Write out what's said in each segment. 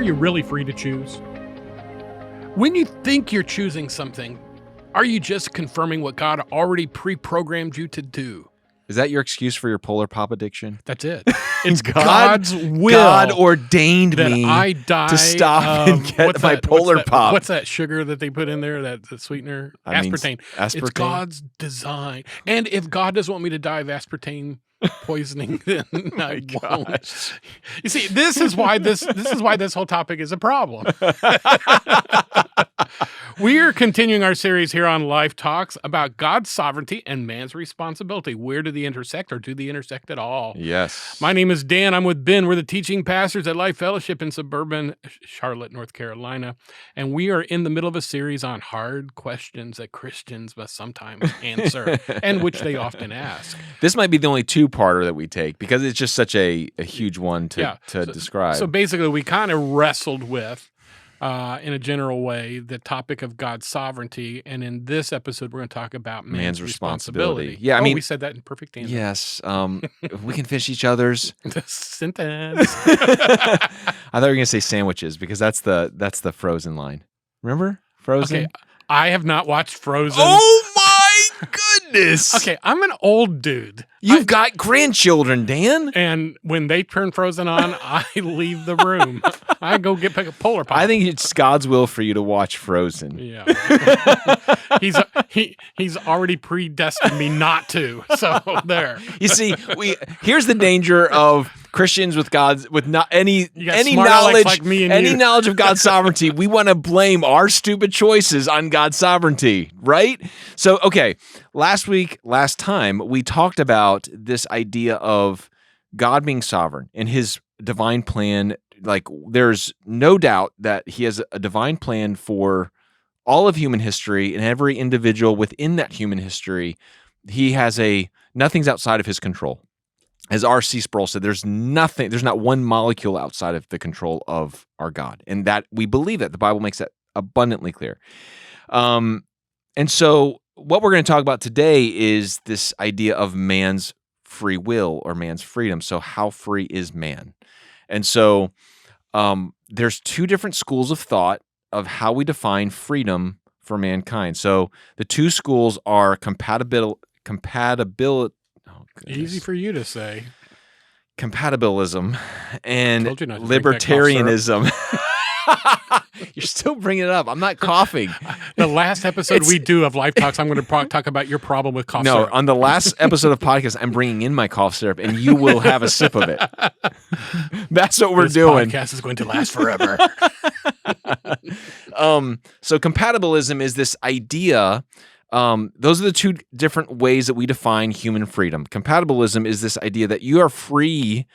Are you really free to choose? When you think you're choosing something, are you just confirming what God already pre-programmed you to do? Is that your excuse for your Polar Pop addiction? That's it. It's God's will. God ordained that me I die to stop and get my Polar Pop. What's that sugar that they put in there? That the sweetener? Aspartame. It's God's design. And if God doesn't want me to die of aspartame poisoning, then I won't. You see, this is why this whole topic is a problem. We are continuing our series here on Life Talks about God's sovereignty and man's responsibility. Where do they intersect, or do they intersect at all? Yes. My name is Dan. I'm with Ben. We're the teaching pastors at Life Fellowship in suburban Charlotte, North Carolina. And we are in the middle of a series on hard questions that Christians must sometimes answer, and which they often ask. This might be the only two-parter that we take because it's just such a huge one to describe. So basically, we kind of wrestled with, in a general way, the topic of God's sovereignty. And in this episode, we're going to talk about man's responsibility. Yeah, I mean, we said that in perfect tandem. Yes. We can finish each other's. Sentence. I thought you were going to say sandwiches because that's the Frozen line. Remember Frozen? Okay, I have not watched Frozen. Oh my goodness. Okay, I'm an old dude. You've got grandchildren, Dan. And when they turn Frozen on, I leave the room. I go pick a Polar Pop. I think it's God's will for you to watch Frozen. Yeah. He's already predestined me not to. So there. You see, here's the danger of Christians with not any knowledge like me and any you. knowledge of God's sovereignty. We want to blame our stupid choices on God's sovereignty, right? So, okay, last time we talked about this idea of God being sovereign and his divine plan. Like, there's no doubt that he has a divine plan for all of human history, and every individual within that human history, he has nothing's outside of his control. As R.C. Sproul said, there's not one molecule outside of the control of our God. And that we believe that. The Bible makes that abundantly clear. And so what we're going to talk about today is this idea of man's free will or man's freedom. So how free is man? And so there's two different schools of thought of how we define freedom for mankind. So the two schools are compatibility. Easy for you to say. Compatibilism and libertarianism. You're still bringing it up. I'm not coughing. The last episode we do of Life Talks, I'm going to talk about your problem with cough syrup. No, on the last episode of podcast, I'm bringing in my cough syrup, and you will have a sip of it. That's what we're doing. This podcast is going to last forever. So compatibilism is this idea. Those are the two different ways that we define human freedom. Compatibilism is this idea that you are free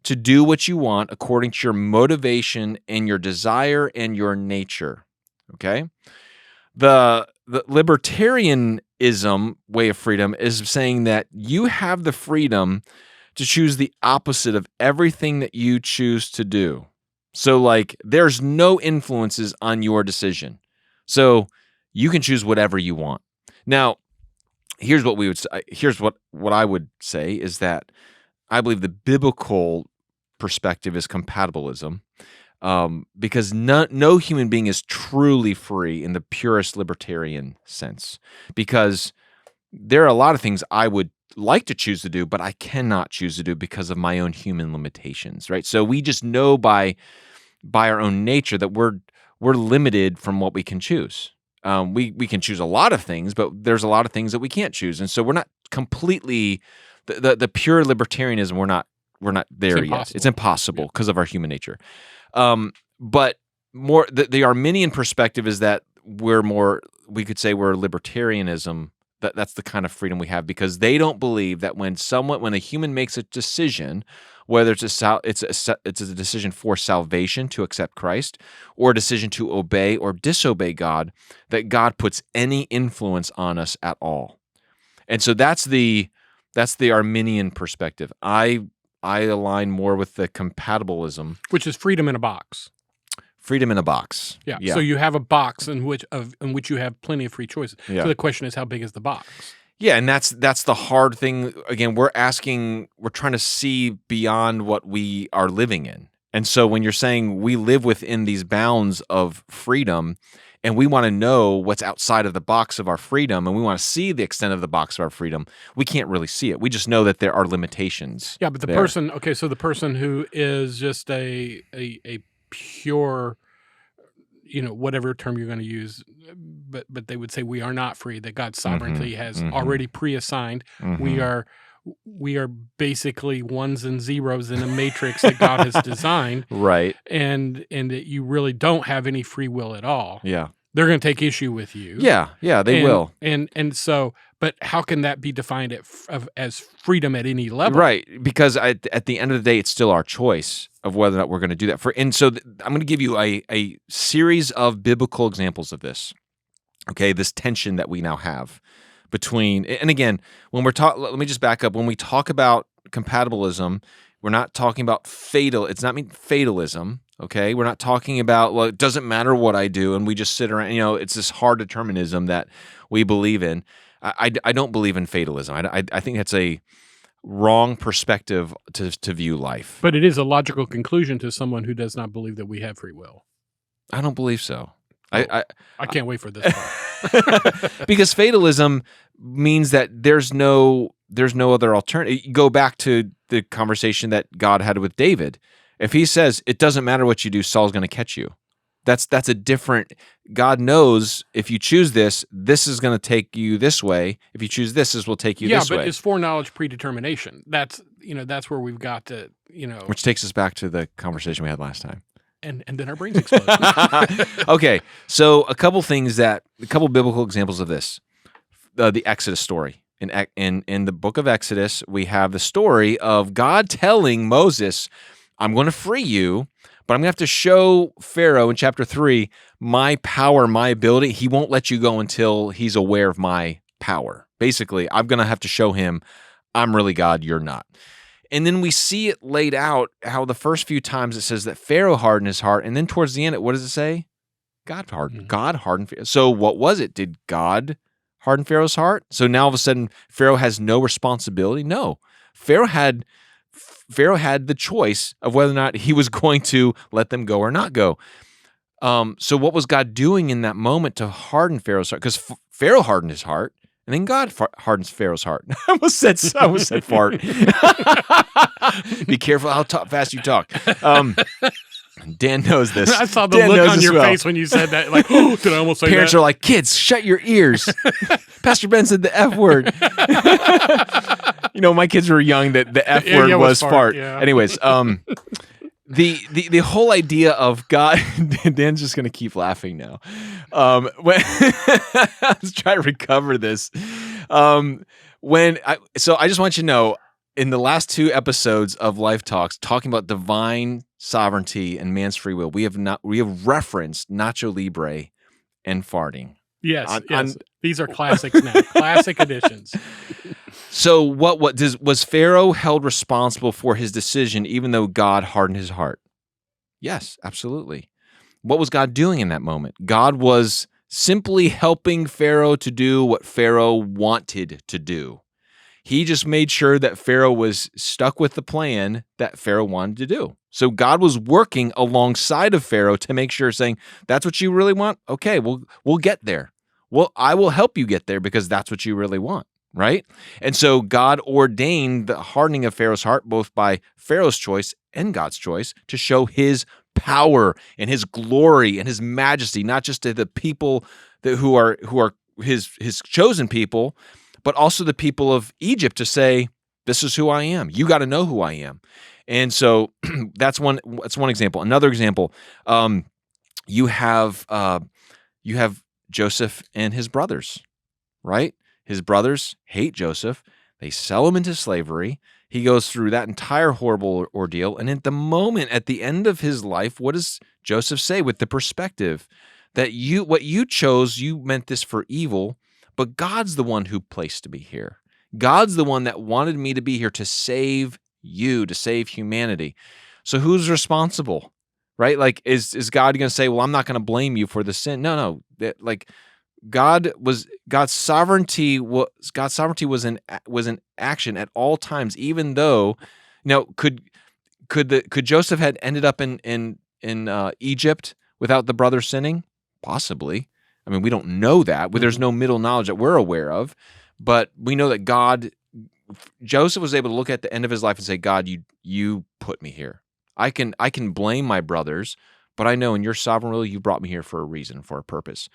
to do what you want according to your motivation and your desire and your nature. Okay? The libertarianism way of freedom is saying that you have the freedom to choose the opposite of everything that you choose to do. So, like, there's no influences on your decision. So you can choose whatever you want. Now, here's what I would say is that I believe the biblical perspective is compatibilism, because no human being is truly free in the purest libertarian sense, because there are a lot of things I would like to choose to do, but I cannot choose to do because of my own human limitations, right? So we just know by our own nature that we're limited from what we can choose. We can choose a lot of things, but there's a lot of things that we can't choose, and so we're not completely the pure libertarianism. We're not there yet. It's impossible because of our human nature. But more the Arminian perspective is that we could say we're libertarianism. That's the kind of freedom we have, because they don't believe that when a human makes a decision, whether it's a decision for salvation to accept Christ, or a decision to obey or disobey God, that God puts any influence on us at all. And so that's the Arminian perspective. I align more with the compatibilism, which is freedom in a box. Freedom in a box. Yeah. So you have a box in which you have plenty of free choices. Yeah. So the question is, how big is the box? Yeah, and that's the hard thing. Again, we're trying to see beyond what we are living in. And so when you're saying we live within these bounds of freedom and we want to know what's outside of the box of our freedom and we want to see the extent of the box of our freedom, we can't really see it. We just know that there are limitations. Yeah, but the person, okay, so the person who is just a pure, whatever term you're going to use, but they would say we are not free, that God's sovereignty has already pre-assigned. We are basically ones and zeros in a matrix that God has designed. Right. And that you really don't have any free will at all. Yeah. They're going to take issue with you. Yeah, they will. And so, but how can that be defined as freedom at any level? Right, because at the end of the day, it's still our choice of whether or not we're going to do that. I'm going to give you a series of biblical examples of this. Okay, this tension that we now have between, and again, when we're talking, let me just back up. When we talk about compatibilism, we're not talking about it's not fatalism. Okay, we're not talking about, well, it doesn't matter what I do, and we just sit around. It's this hard determinism that we believe in. I don't believe in fatalism. I think that's a wrong perspective to view life. But it is a logical conclusion to someone who does not believe that we have free will. I don't believe so. I can't wait for this part. Because fatalism means that there's no other alternative. You go back to the conversation that God had with David. If he says, it doesn't matter what you do, Saul's going to catch you. That's a different, God knows if you choose this is going to take you this way. If you choose this will take you this way. Yeah, but it's foreknowledge predetermination. That's where we've got to, Which takes us back to the conversation we had last time. And then our brains explode. Okay, so a couple biblical examples of this. The Exodus story. In the book of Exodus, we have the story of God telling Moses, I'm going to free you, but I'm going to have to show Pharaoh in chapter 3 my power, my ability. He won't let you go until he's aware of my power. Basically, I'm going to have to show him I'm really God, you're not. And then we see it laid out how the first few times it says that Pharaoh hardened his heart, and then towards the end, what does it say? God hardened. God hardened. So what was it? Did God harden Pharaoh's heart? So now all of a sudden Pharaoh has no responsibility? No. Pharaoh had the choice of whether or not he was going to let them go or not go. So what was God doing in that moment to harden Pharaoh's heart? Because Pharaoh hardened his heart, and then God hardens Pharaoh's heart. I almost said fart. Be careful how fast you talk. Dan knows this. I saw the look on your face when you said that. Like, oh, did I almost say Parents that? are like, kids, shut your ears. Pastor Ben said the F word. My kids were young. That the F word was fart. Yeah. Anyways, the whole idea of God, Dan's just going to keep laughing now. Let's try to recover this. I just want you to know, in the last 2 episodes of Life Talks, talking about divine sovereignty and man's free will, we have referenced Nacho Libre and farting. Yes, these are classics now, classic editions. So was Pharaoh held responsible for his decision even though God hardened his heart? Yes, absolutely. What was God doing in that moment? God was simply helping Pharaoh to do what Pharaoh wanted to do. He just made sure that Pharaoh was stuck with the plan that Pharaoh wanted to do. So God was working alongside of Pharaoh to make sure, saying, that's what you really want? Okay, we'll get there. Well, I will help you get there because that's what you really want, right? And so God ordained the hardening of Pharaoh's heart, both by Pharaoh's choice and God's choice, to show his power and his glory and his majesty, not just to the people who are his chosen people, but also the people of Egypt, to say, this is who I am. You got to know who I am. And so that's one example. Another example, you have Joseph and his brothers, right? His brothers hate Joseph. They sell him into slavery. He goes through that entire horrible ordeal. And at the end of his life, what does Joseph say with the perspective that what you chose, you meant this for evil, but God's the one who placed me here. God's the one that wanted me to be here to save you, to save humanity. So who's responsible, right? Like, is God going to say, well, I'm not going to blame you for the sin? No. God's sovereignty was in action at all times, even though, Could Joseph had ended up in Egypt without the brothers sinning? Possibly. I mean, we don't know that. There's no middle knowledge that we're aware of, but we know that Joseph was able to look at the end of his life and say, God, you put me here. I can blame my brothers, but I know in your sovereign will, you brought me here for a reason, for a purpose.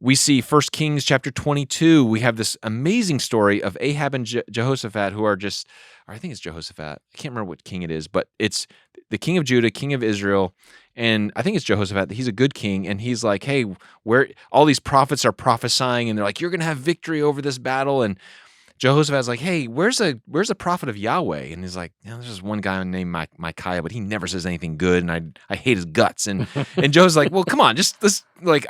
We see 1 Kings chapter 22. We have this amazing story of Ahab and Jehoshaphat, who are just, or I think it's Jehoshaphat. I can't remember what king it is, but it's the king of Judah, king of Israel, and I think it's Jehoshaphat. He's a good king, and he's like, hey, where all these prophets are prophesying, and they're like, you're going to have victory over this battle, and Jehoshaphat's like, hey, where's a prophet of Yahweh? And he's like, there's just one guy named Micaiah, but he never says anything good, and I hate his guts. And Joe's like, well, come on,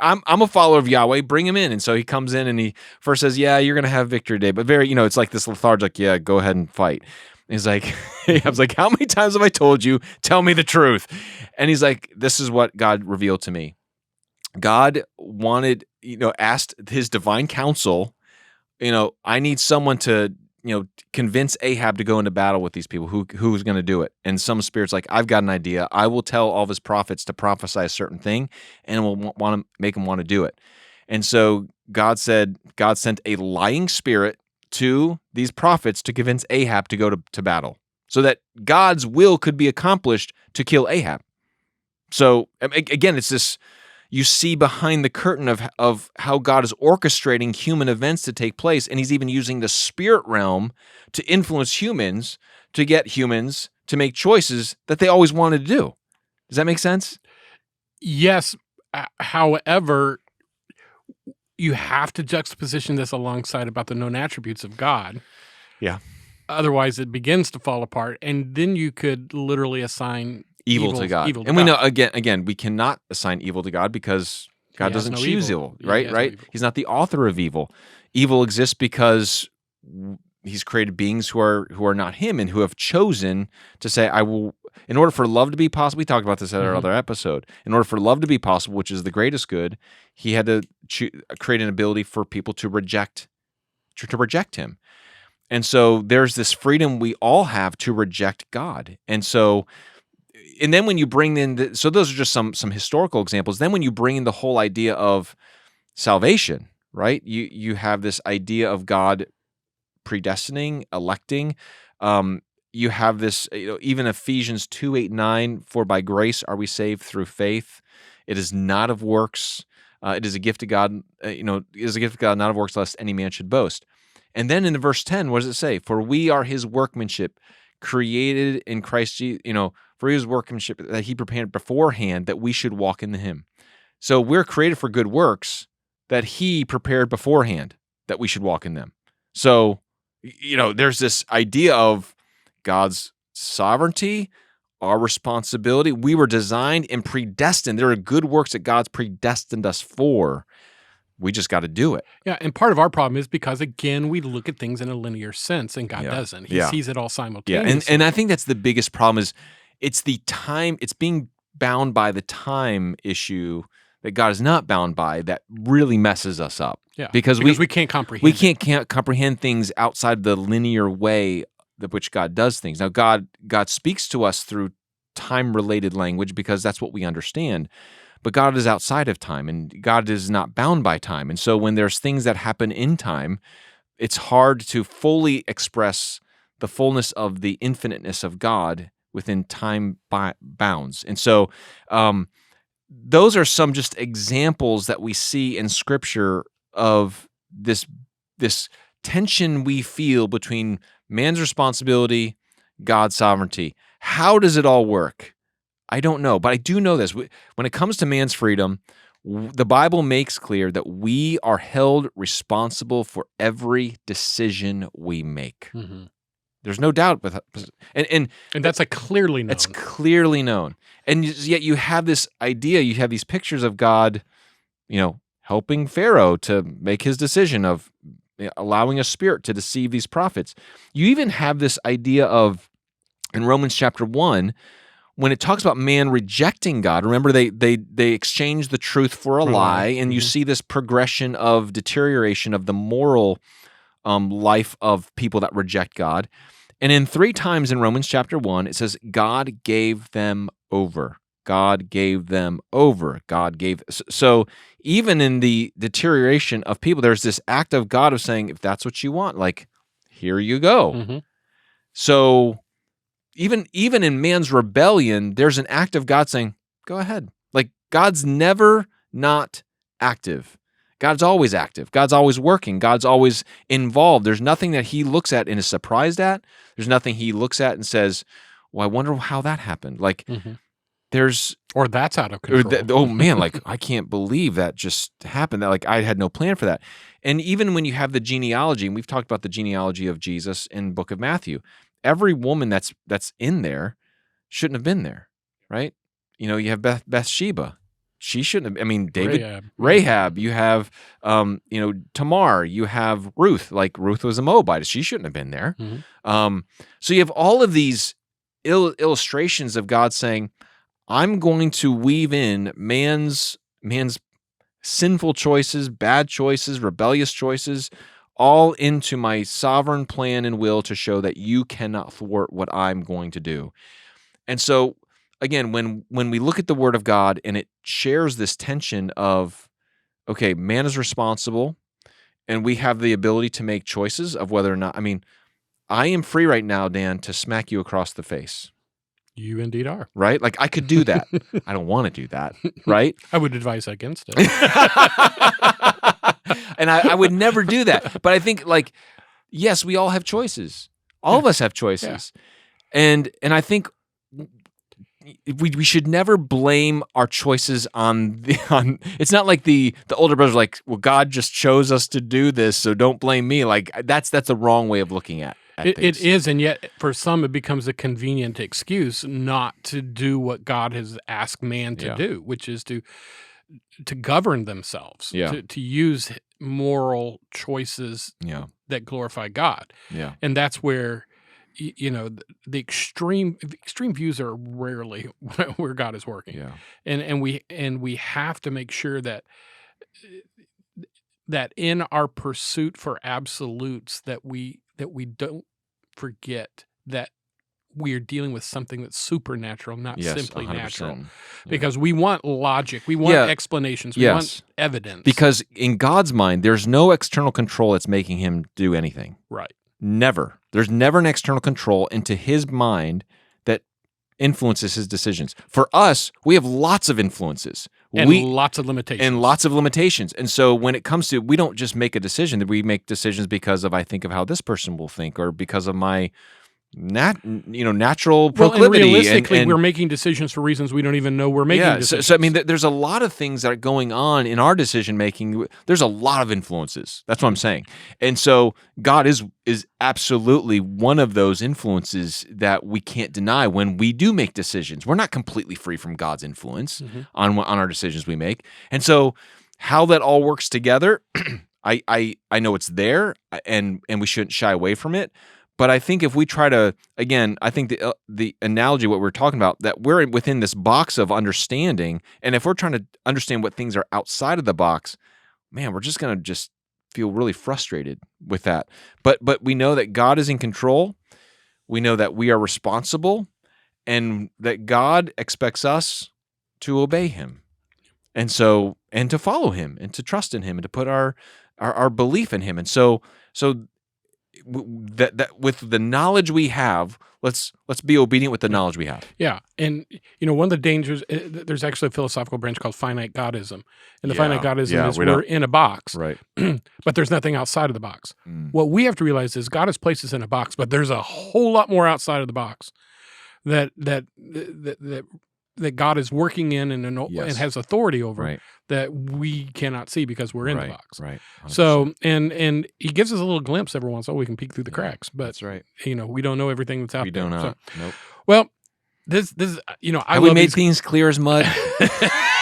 I'm a follower of Yahweh, bring him in. And so he comes in and he first says, yeah, you're gonna have victory today, but it's like this lethargic, yeah, go ahead and fight. And he's like, I was like, how many times have I told you? Tell me the truth. And he's like, this is what God revealed to me. God wanted, asked his divine counsel. I need someone to, convince Ahab to go into battle with these people. Who's going to do it? And some spirit's like, I've got an idea. I will tell all of his prophets to prophesy a certain thing, and we'll want to make them want to do it. And so God sent a lying spirit to these prophets to convince Ahab to go to battle, so that God's will could be accomplished to kill Ahab. So again, it's this. You see behind the curtain of how God is orchestrating human events to take place, and he's even using the spirit realm to influence humans, to get humans to make choices that they always wanted to do. Does that make sense? Yes. However, you have to juxtaposition this alongside about the known attributes of God. Yeah. Otherwise, it begins to fall apart, and then you could literally assign evil to God. We know again, we cannot assign evil to God because God doesn't choose evil, right? No evil. He's not the author of evil. Evil exists because he's created beings who are not him and who have chosen to say, I will, in order for love to be possible, we talked about this at our other episode, in order for love to be possible, which is the greatest good, he had to create an ability for people to reject him. And so there's this freedom we all have to reject God. And then when you bring in, so those are just some historical examples. Then when you bring in the whole idea of salvation, right? You have this idea of God predestining, electing. You have this, even Ephesians 2:8-9, for by grace are we saved through faith. It is not of works. It is a gift of God. It is a gift of God, not of works, lest any man should boast. And then in verse 10, what does it say? For we are his workmanship, created in Christ Jesus, for his workmanship that he prepared beforehand that we should walk in him. So we're created for good works that he prepared beforehand that we should walk in them. So, there's this idea of God's sovereignty, our responsibility. We were designed and predestined. There are good works that God's predestined us for. We just got to do it. Yeah, and part of our problem is because, again, we look at things in a linear sense, and God doesn't. He sees it all simultaneously. Yeah, and I think that's the biggest problem is it's the time, it's being bound by the time issue that God is not bound by that really messes us up. Yeah, because we can't comprehend. We can't comprehend things outside the linear way that which God does things. Now, God speaks to us through time-related language because that's what we understand. But God is outside of time, and God is not bound by time. And so when there's things that happen in time, it's hard to fully express the fullness of the infiniteness of God within time bounds. And so those are some just examples that we see in Scripture of this tension we feel between man's responsibility, God's sovereignty. How does it all work? I don't know, but I do know this. When it comes to man's freedom, the Bible makes clear that we are held responsible for every decision we make. Mm-hmm. There's no doubt with and that's clearly known. It's clearly known. And yet you have this idea, you have these pictures of God, helping Pharaoh to make his decision of allowing a spirit to deceive these prophets. You even have this idea of, in Romans chapter 1, when it talks about man rejecting God, remember they exchange the truth for a lie, and you see this progression of deterioration of the moral life of people that reject God. And in 3 times in Romans chapter 1, it says, God gave them over. God gave them over. God gave. So even in the deterioration of people, there's this act of God of saying, if that's what you want, like, here you go. Mm-hmm. So even in man's rebellion, there's an act of God saying, go ahead. Like, God's never not active. God's always active. God's always working. God's always involved. There's nothing that he looks at and is surprised at. There's nothing he looks at and says, well, I wonder how that happened. Like, there's... Or that's out of control. Oh, man, like, I can't believe that just happened. That, like, I had no plan for that. And even when you have the genealogy, and we've talked about the genealogy of Jesus in the book of Matthew, every woman that's in there shouldn't have been there, right? You know, you have Bathsheba. She shouldn't have. I mean, Rahab. You have, Tamar. You have Ruth. Like, Ruth was a Moabite. She shouldn't have been there. So you have all of these illustrations of God saying, I'm going to weave in man's sinful choices, bad choices, rebellious choices, all into my sovereign plan and will to show that you cannot thwart what I'm going to do. And so, again, when we look at the Word of God and it shares this tension of, okay, man is responsible and we have the ability to make choices of whether or not, I mean, I am free right now, Dan, to smack you across the face. You indeed are. Right? Like, I could do that. I don't want to do that, right? I would advise against it. And I would never do that. But I think, like, yes, we all have choices. All of us have choices. Yeah. And I think we should never blame our choices on it's not like the older brothers are like, well, God just chose us to do this, so don't blame me. Like, that's a wrong way of looking at things. It is, and yet for some it becomes a convenient excuse not to do what God has asked man to do, which is to govern themselves, to use moral choices that glorify God. Yeah. And that's where the extreme views are rarely where God is working. Yeah. And we have to make sure that in our pursuit for absolutes that we don't forget that we are dealing with something that's supernatural, not simply 100%. Natural. Because we want logic, we want explanations, we want evidence. Because in God's mind, there's no external control that's making him do anything. Right. Never. There's never an external control into his mind that influences his decisions. For us, we have lots of influences. And lots of limitations. And so when it comes to, we don't just make a decision, that we make decisions because of, I think of how this person will think, or because of my natural proclivity. And realistically, we're making decisions for reasons we don't even know we're making decisions. So I mean, there's a lot of things that are going on in our decision making. There's a lot of influences. That's what I'm saying. And so God is absolutely one of those influences that we can't deny when we do make decisions. We're not completely free from God's influence on our decisions we make. And so how that all works together, I know it's there, and we shouldn't shy away from it. But I think if we try to, again, I think the analogy, what we're talking about, that we're within this box of understanding, and if we're trying to understand what things are outside of the box, man, we're just going to just feel really frustrated with that. But we know that God is in control. We know that we are responsible, and that God expects us to obey him. And to follow him, and to trust in him, and to put our belief in him. And so that with the knowledge we have, let's be obedient with the knowledge we have. Yeah. And one of the dangers, there's actually a philosophical branch called finite godism. And the finite godism is we're in a box, right? But there's nothing outside of the box. What we have to realize is God has placed us in a box, but there's a whole lot more outside of the box that God is working in and has authority over, that we cannot see because we're in the box. Right. 100%. So, and he gives us a little glimpse every once in a while. We can peek through the cracks, but that's right. We don't know everything that's out there. We don't know. So, nope. Well, this, have we made things clear as mud?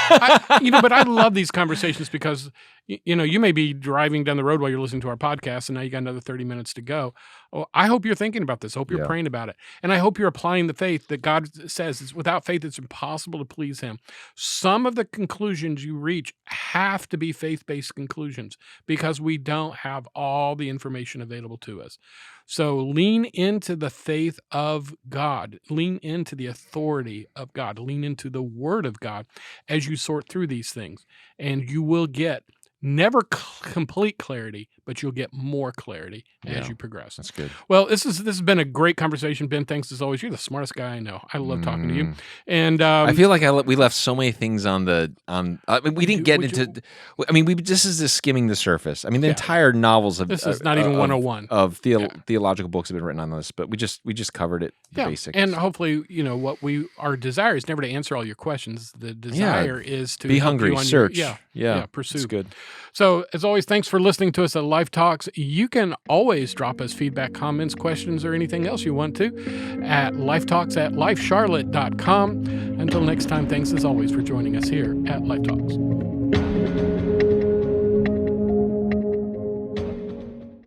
But I love these conversations because, you may be driving down the road while you're listening to our podcast, and now you got another 30 minutes to go. Well, I hope you're thinking about this. I hope you're praying about it. And I hope you're applying the faith that God says is without faith, it's impossible to please him. Some of the conclusions you reach have to be faith-based conclusions because we don't have all the information available to us. So lean into the faith of God. Lean into the authority of God. Lean into the word of God as you sort through these things. And you will get never complete clarity, but you'll get more clarity as you progress. That's good. Well, this has been a great conversation, Ben. Thanks as always. You're the smartest guy I know. I love talking to you. And I feel like we left so many things on the we didn't get into. This is just skimming the surface. I mean, the entire novels of this is not even 101 of theological books have been written on this, but we just covered it. The basics. And hopefully, what our desire is never to answer all your questions. The desire is to be hungry, search, pursue. It's good. So, as always, thanks for listening to us at Life Talks. You can always drop us feedback, comments, questions, or anything else you want to at lifetalks@lifecharlotte.com. Until next time, thanks as always for joining us here at Life Talks.